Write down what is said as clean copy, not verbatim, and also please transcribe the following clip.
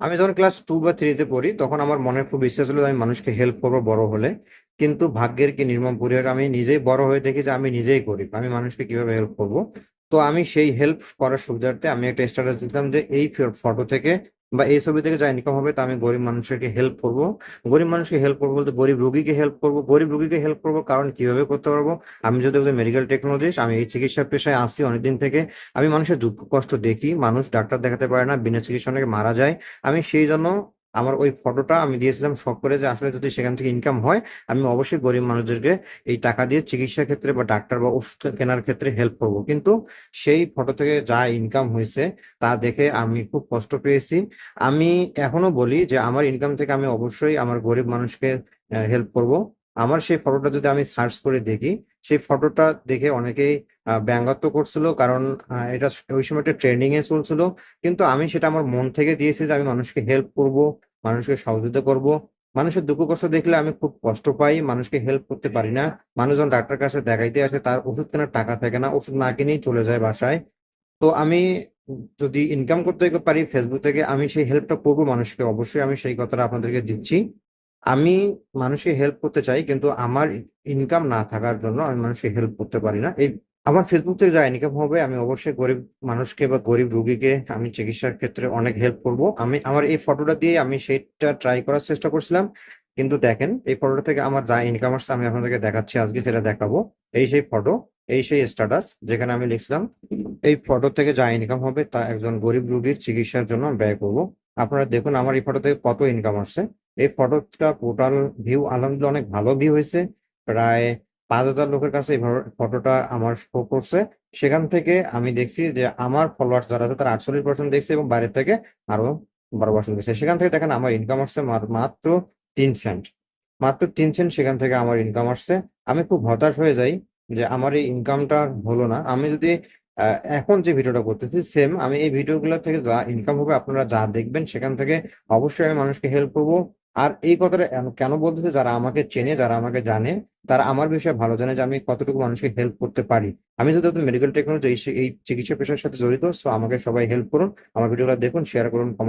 আমি যখন ক্লাস 2 বা 3-তে পড়ি তখন আমার মনে খুব ইচ্ছা ছিল যে আমি মানুষকে হেল্প করবো বড় হলে। কিন্তু ভাগ্যের কি নির্মম পরিহার, আমি নিজেই বড় হয়ে দেখি যে আমি নিজেই গরিব, আমি মানুষকে কিভাবে হেল্প করব। তো আমি সেই হেল্প করার সুবিধার্থে আমি একটা স্ট্যাটাস দিতাম যে এই ফটো থেকে বা এই ছবি থেকে যা ইনকাম হবে তা আমি গরিব মানুষকে হেল্প করব। গরিব মানুষকে হেল্প করবো বলতে গরিব রোগীকে হেল্প করব, গরিব রোগীকে হেল্প করব কারণ কিভাবে করতে পারবো। আমি যদি মেডিকেল টেকনোলজিস্ট, আমি এই চিকিৎসা পেশায় আছি অনেকদিন থেকে। আমি মানুষের দুঃখ কষ্ট দেখি, মানুষ ডাক্তার দেখাতে পারে না, বিনা চিকিৎসা অনেকে মারা যায়। আমি সেই জন্য আমার ওই ফটোটা আমি দিয়েছিলাম শখ করে যে আসলে যদি সেখান থেকে ইনকাম হয় আমি অবশ্যই গরিব মানুষদেরকে এই টাকা দিয়ে চিকিৎসা ক্ষেত্রে বা ডাক্তার বা ওষুধ কেনার ক্ষেত্রে হেল্প করব। কিন্তু সেই ফটো থেকে যা ইনকাম হয়েছে তা দেখে আমি খুব কষ্ট পেয়েছি। আমি এখনো বলি যে আমার ইনকাম থেকে আমি অবশ্যই আমার গরিব মানুষকে হেল্প করব। আমার সেই ফটোটা যদি আমি সার্চ করে দেখি, সেই ফটোটা দেখে অনেকেই ব্যঙ্গাত্ব করছিল, কারণ এটা ওই সময় একটা ট্রেন্ডিং এ চলছিল। কিন্তু আমি সেটা আমার মন থেকে দিয়েছি যে আমি মানুষকে হেল্প করব, মানুষকে সহযোগিতা করব। মানুষের দুঃখ কষ্ট দেখলে আমি খুব কষ্ট পাই, মানুষকে হেল্প করতে পারি না। মানুষজন ডাক্তার কাছে দেখাইতে আসে, তার ওষুধ কেনার টাকা থাকে না, ওষুধ না কিনেই চলে যায় বাসায়। তো আমি যদি ইনকাম করতে পারি ফেসবুক থেকে, আমি সেই হেল্পটা করবো মানুষকে, অবশ্যই আমি সেই কথাটা আপনাদেরকে দিচ্ছি। আমি মানুষকে হেল্প করতে চাই, কিন্তু আমার ইনকাম না থাকার জন্য আমি মানুষকে হেল্প করতে পারি না। এই আমার ফেসবুক থেকে যা ইনকাম হবে আমি অবশ্যই গরিব মানুষকে বা গরিব রোগীকে আমি চিকিৎসার ক্ষেত্রে অনেক হেল্প করব। আমি আমার এই ফটোটা দিয়ে আমি সেটা ট্রাই করার চেষ্টা করছিলাম। কিন্তু দেখেন এই ফটোটা থেকে আমার যা ইনকাম আসছে আমি আপনাদেরকে দেখাচ্ছি, আজকে সেটা দেখাবো। এই সেই ফটো, এই সেই স্ট্যাটাস যেখানে আমি লিখছিলাম এই ফটো থেকে যা ইনকাম হবে তা একজন গরিব রোগীর চিকিৎসার জন্য আমি ব্যয় করব। আপনারা দেখুন আমার এই ফটো থেকে কত ইনকাম আসছে। এই ফটোটা টোটাল ভিউ আলহামদুলিল্লাহ অনেক ভালো ভিউ হয়েছে। প্রায় 5,000 লোকের কাছে এই ফটোটা আমার শো করছে। সেখান থেকে আমি দেখছি যে আমার ফলোয়ার্স যারা আছে তারা 48% দেখছে এবং বাইরে থেকে আরো 12% দেখছে। সেখান থেকে দেখেন আমার ইনকাম আসছে মাত্র 3 সেন্ট। মাত্র 3 সেন্ট সেখান থেকে আমার ইনকাম আসছে। আমি খুব হতাশ হয়ে যাই যে আমার এই ইনকামটা হলো না। আমি যদি এখন যে ভিডিওটা করতেছি সেম, আমি এই ভিডিওগুলো থেকে যা ইনকাম হবে আপনারা যা দেখবেন সেখান থেকে অবশ্যই আমি মানুষকে হেল্প করব। আর এই কথাটা কেন বলতেছে, যারা আমাকে চেনে, যারা আমাকে জানে, তারা আমার বিষয়ে ভালো জানে যে আমি কতটুকু মানুষকে হেল্প করতে পারি। আমি যদি মেডিকেল টেকনোলজি এই চিকিৎসা পেশার সাথে জড়িত, সো আমাকে সবাই হেল্প করুন, আমার ভিডিওটা দেখুন, শেয়ার করুন, কমেন্ট